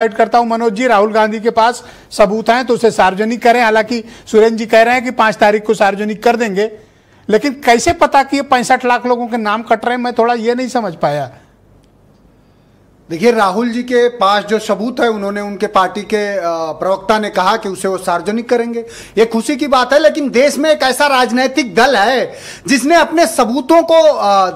करता हूं मनोज जी, राहुल गांधी के पास सबूत हैं तो उसे सार्वजनिक करें। हालांकि सुरेंद्र जी कह रहे हैं कि 5 तारीख को सार्वजनिक कर देंगे, लेकिन कैसे पता कि ये 65 लाख लोगों के नाम कट रहे हैं, मैं थोड़ा ये नहीं समझ पाया। देखिए, राहुल जी के पास जो सबूत है, उन्होंने उनके पार्टी के प्रवक्ता ने कहा कि उसे वो सार्वजनिक करेंगे। ये खुशी की बात है, लेकिन देश में एक ऐसा राजनीतिक दल है जिसने अपने सबूतों को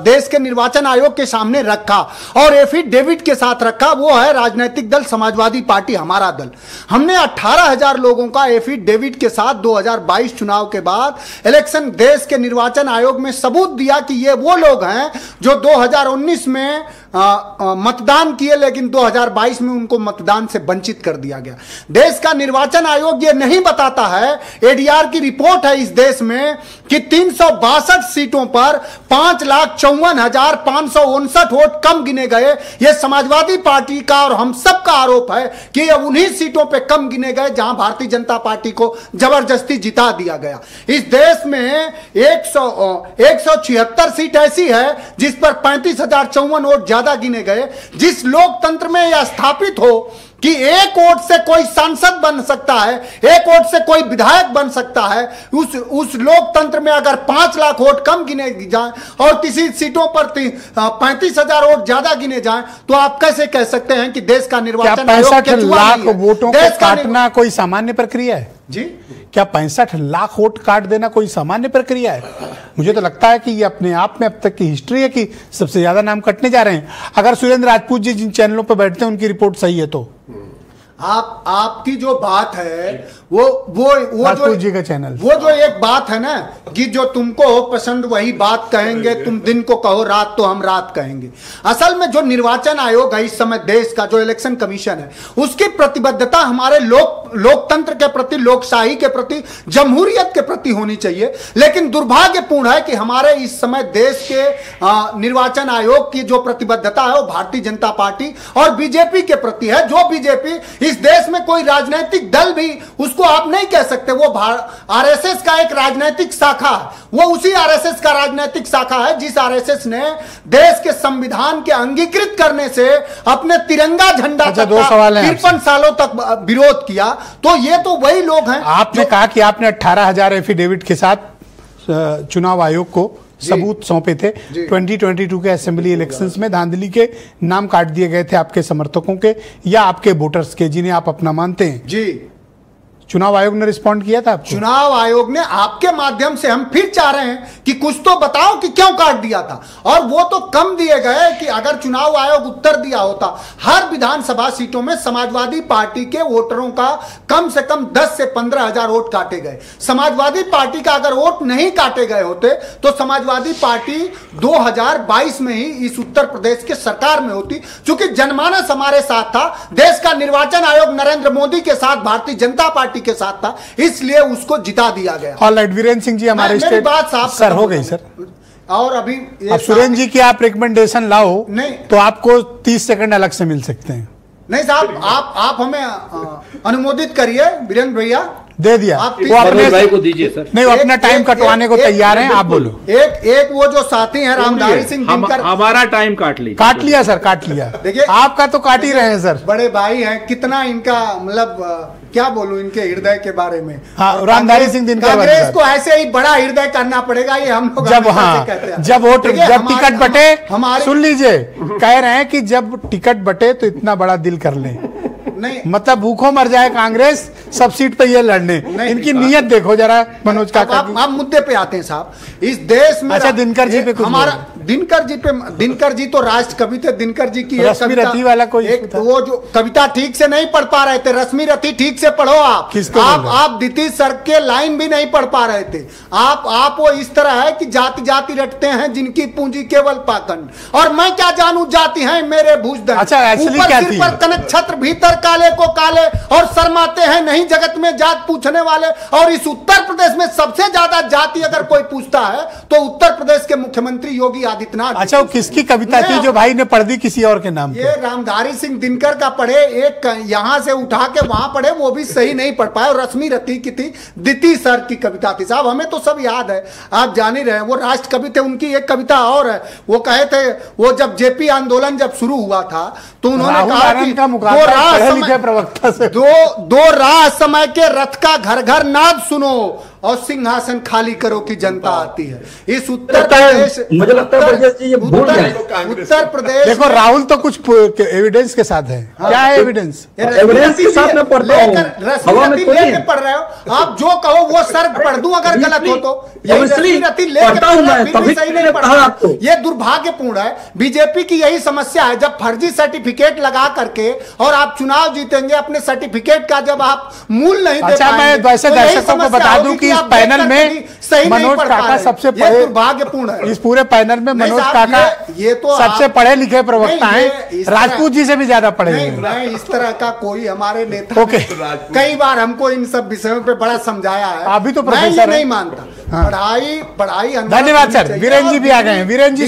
देश के निर्वाचन आयोग के सामने रखा और एफिडेविट के साथ रखा। वो है राजनीतिक दल समाजवादी पार्टी, हमारा दल। हमने 18,000 लोगों का एफिडेविट के साथ 2022 चुनाव के बाद इलेक्शन देश के निर्वाचन आयोग में सबूत दिया कि ये वो लोग हैं जो 2019 में मतदान किए, लेकिन 2022 में उनको मतदान से वंचित कर दिया गया। देश का निर्वाचन आयोग ये नहीं बताता है, एडीआर की रिपोर्ट है इस देश में कि 362 सीटों पर 5,54,559 वोट कम गिने गए। ये समाजवादी पार्टी का और हम सब का आरोप है कि अब उन्हीं सीटों पे कम गिने गए जहां भारतीय जनता पार्टी को जबरदस्ती जिता दिया गया। इस देश में 176 सीट ऐसी है जिस पर 35,054 वोट ज्यादा गिने गए। जिस लोकतंत्र में यह स्थापित हो कि एक वोट से कोई सांसद बन सकता है, एक वोट से कोई विधायक बन सकता है, उस लोकतंत्र में अगर 5 लाख वोट कम गिने जाएं और किसी सीटों पर 35,000 वोट ज्यादा गिने जाएं, तो आप कैसे कह सकते हैं कि देश का निर्वाचन आयोग 65 लाख वोटों को काटना कोई सामान्य प्रक्रिया है? जी, क्या 65 लाख वोट काट देना कोई सामान्य प्रक्रिया है? मुझे तो लगता है कि ये अपने आप में अब तक की हिस्ट्री है कि सबसे ज्यादा नाम कटने जा रहे हैं। अगर सुरेंद्र राजपूत जी जिन चैनलों पर बैठते हैं उनकी रिपोर्ट सही है तो आपकी जो बात है वो राजपूत जी का चैनल, वो जो एक बात है ना कि जो तुमको हो पसंद वही बात कहेंगे, तुम दिन को कहो रात तो हम रात कहेंगे। असल में जो निर्वाचन आयोग है इस समय देश का, जो इलेक्शन कमीशन है, उसकी प्रतिबद्धता हमारे लोकतंत्र के प्रति, लोकशाही के प्रति, जमहूरियत के प्रति होनी चाहिए। लेकिन दुर्भाग्यपूर्ण है कि हमारे इस समय देश के निर्वाचन आयोग की जो प्रतिबद्धता है वो भारतीय जनता पार्टी और बीजेपी के प्रति है। जो बीजेपी इस देश में कोई राजनीतिक दल भी उसको आप नहीं कह सकते, वो आरएसएस का एक राजनीतिक शाखा है। वो उसी आरएसएस का राजनीतिक शाखा है जिस आरएसएस ने देश के संविधान के अंगीकृत करने से अपने तिरंगा झंडा 53 सालों तक विरोध किया। तो ये तो वही लोग हैं। आपने कहा कि आपने 18,000 एफिडेविट के साथ चुनाव आयोग को सबूत सौंपे थे। 2022 के असेंबली इलेक्शंस में धांधली के नाम काट दिए गए थे आपके समर्थकों के या आपके वोटर्स के, जिन्हें आप अपना मानते हैं। जी, चुनाव आयोग ने रिस्पॉन्ड किया था आपको? चुनाव आयोग ने आपके माध्यम से, हम फिर चाह रहे हैं कि कुछ तो बताओ कि क्यों काट दिया था। और वो तो कम दिए गए कि अगर चुनाव आयोग उत्तर दिया होता, हर विधानसभा सीटों में समाजवादी पार्टी के वोटरों का कम से कम 10 से 15,000 वोट काटे गए। समाजवादी पार्टी का अगर वोट नहीं काटे गए होते तो समाजवादी पार्टी 2022 में ही इस उत्तर प्रदेश के सरकार में होती। चूंकि जनमानस हमारे साथ था, देश का निर्वाचन आयोग नरेंद्र मोदी के साथ, भारतीय जनता पार्टी के साथ था, इसलिए उसको जिता दिया गया। ऑलराइट, वीरेंद्र सिंह जी हमारे स्टेट बात साफ सर हो गई सर। और अभी सुरेंद्र जी की आप रिकमेंडेशन लाओ नहीं तो आपको 30 सेकंड अलग से मिल सकते हैं। नहीं साहब, आप हमें अनुमोदित करिए। वीरेंद्र भैया दे दिया, वो अपने भाई को दीजिए सर। नहीं, वो अपना टाइम कटवाने को तैयार हैं। आप बोलो। एक वो जो साथी हैं रामधारी सिंह दिनकर, हमारा टाइम काट लिया सर, काट लिया। देखिए, आपका तो काट ही रहे हैं सर। बड़े भाई हैं, कितना इनका मतलब क्या बोलूं इनके हृदय के बारे में। हाँ, रामधारी सिंह दिनकर, कांग्रेस को ऐसे ही बड़ा हृदय करना पड़ेगा, ये हम लोग जब टिकट बटे, सुन लीजिए, कह रहे हैं कि जब टिकट बटे तो इतना बड़ा दिल कर लें। नहीं, मतलब भूखों मर जाए कांग्रेस, सब सीट पे ये लड़ने। इनकी नीयत देखो जरा मनोज काका। आप मुद्दे पे आते हैं साहब। इस देश में अच्छा, दिनकर जी पे कुछ हमारा दिनकर जी तो राष्ट्र कवि थे। दिनकर जी की रश्मि रति वाला कोई एक वो जो कविता ठीक से नहीं पढ़ पा रहे थे, रश्मि रति ठीक से पढ़ो आप। आप दिति सर के लाइन भी नहीं पढ़ पा रहे थे। आप वो इस तरह है कि जाति जाति रटते हैं जिनकी पूंजी केवल पाखंड, और मैं क्या जानू जाति है मेरे भूजदंड। अच्छा, ऊपर सिर पर कनक छत्र, भीतर काले को काले, और शर्माते हैं नहीं जगत में जात पूछने वाले। और इस उत्तर प्रदेश में सबसे ज्यादा जाति अगर कोई पूछता है तो उत्तर प्रदेश के मुख्यमंत्री योगी आदित्यनाथ। अच्छा, वो किसकी कविता थी जो भाई ने पढ़ दी किसी और के नाम? ये रामधारी सिंह दिनकर का पढ़े, एक यहां से उठा के वहां पढ़े, वो भी सही नहीं पढ़ पाए। रश्मि रति की थी, दिति सर की कविता थी। साहब हमें तो सब याद है, आप जान ही रहे हैं। वो राष्ट्र कवि थे, उनकी एक कविता और है, वो कहे थे, वो जब जेपी आंदोलन जब शुरू हुआ था तो उन्होंने कहा कि वो लिखे प्रवक्ता से। दो राह समय के रथ का घर घर नाद सुनो और सिंहासन खाली करो की जनता आती है। इस उत्तर प्रदेश, मुझे लगता है उत्तर प्रदेश देखो राहुल तो कुछ एविडेंस के साथ है। क्या है एविडेंस? एविडेंस के साथ में पढ़ता हूं, हवा में थोड़ी लेके पढ़ रहे हो आप। जो कहो वो सर्ग पढ़ दूं अगर गलत हो तो। ये दुर्भाग्यपूर्ण है। बीजेपी की यही समस्या है, जब फर्जी सर्टिफिकेट लगा करके और आप चुनाव जीतेंगे अपने सर्टिफिकेट का जब आप मूल नहीं दे पाएंगे, मैं वैसे दर्शकों को बता दूं कि इस पैनल में मनोज काका सबसे पढ़े, दुर्भाग्यपूर्ण है। इस पूरे पैनल में मनोज काका ये तो सबसे पढ़े लिखे प्रवक्ता हैं, राजपूत जी से भी ज्यादा पढ़े नहीं, मैं इस तरह का कोई हमारे नेता कई बार हमको इन सब विषयों पे बड़ा समझाया है। अभी तो मैं ये नहीं मानता। पढ़ाई धन्यवाद सर। वीरेंद्र जी भी आ गए हैं। वीरेंद्र जी